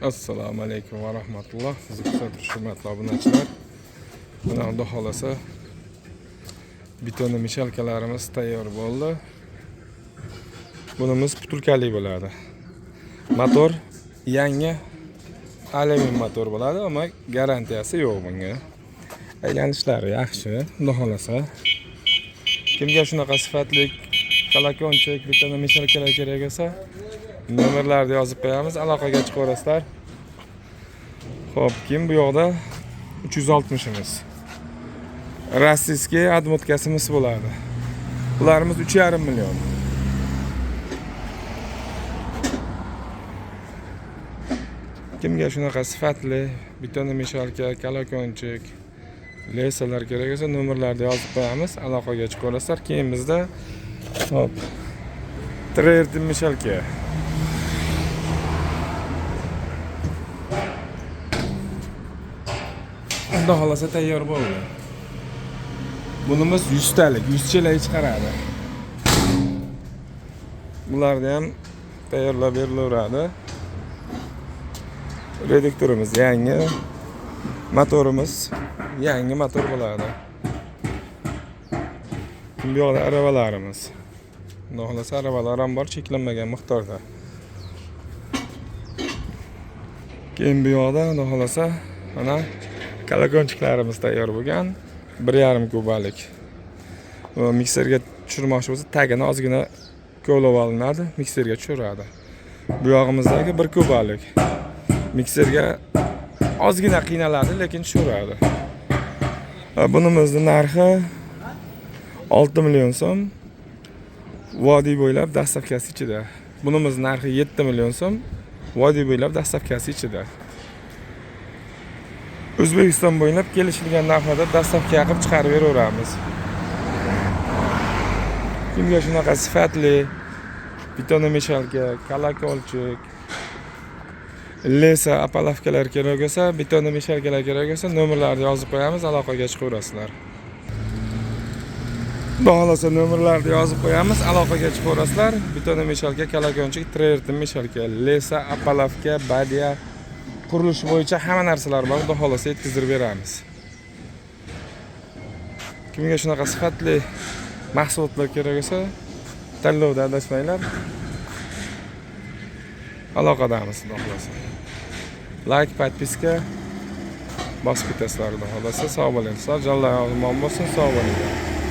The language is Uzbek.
Assalomu alaykum va rahmatulloh. Sizni hurmatli obunachilar. Mana Xudo xolasa betonni mishalkalarimiz tayyor bo'ldi. Bunimiz butulkali bo'ladi. Motor yangi alyumin motor bo'ladi, ammo garantiyasi yo'q bunga. Aylanishlari yaxshi, Xudo xolasa. Kimga shunaqa sifatli kalakonchik betonni mishalkalar kerak bo'lsa, nomerlarni yozib qo'yamiz, aloqaga chiqaverasizlar. Xo'p, kim bu yoqda 360imiz. Rossiyskiy admotkasimiz bo'ladi. Bularimiz 3,5 million. Kimga shunaqa sifatli beton mishalka, kalakonchik, lesalar kerak bo'lsa, nomerlarni yozib qo'yamiz, aloqaga chiqaverasizlar. Keyin bizda hop Trertin mishalka. Xudo xolasa tayyor bo'ldi. Bunimiz 100 talik, 100 chelak chiqaradi. Bularni ham tayyorlab berilaveradi. Reduktorimiz yangi, motorimiz yangi motor bo'ladi. Bu yoqda arabalarimiz. Xudo xolasa arabalar ham bor, cheklanmagan miqdorda. Keyin bu yoqda xudo xolasa mana kalakonchiklarimiz tayyor bo'lgan. 1,5 kubalik. Mikserga tushirmoqchi bo'lsa, tagini ozgina ko'lab olinadi, mikserga tushiradi. Bu yog'imizdagi 1 kubalik. Mikserga ozgina qiynaladi, lekin tushiradi. Bunimizning narxi 6 million so'm. Vodiy bo'ylab dastavkasi ichida. Bunimizning narxi 7 million so'm. Vodiy bo'ylab dastavkasi ichida. O'zbekiston bo'ylab kelishilgan narxlarda dastavka qilib chiqarib beraveramiz. Kimga shunaqa sifatli beton mishalka, kalakonchik, lesa apalavkalar kerak bo'lsa, beton mishalkalar kerak bo'lsa, nomerlarni yozib qo'yamiz, aloqaga chiqaverasizlar. Xudo xolasa nomerlarni yozib qo'yamiz, aloqaga chiqaverasizlar. Beton mishalka, kalakonchik, Trertin mishalka, lesa, apalavka, badiya, qurilish bo'yicha hamma narsalar bor, Xudo xolasa yetkazib beramiz. Kimga shunaqa sifatli mahsulotlar kerak bo'lsa, tanlovda adashmanglar. Aloqadamiz, Xudo xolasa. Like, podpiska bosib ketasizlar, Xudo xolasa. Sog' bo'linglar. Jonlar omon bo'lsin, sog' bo'linglar.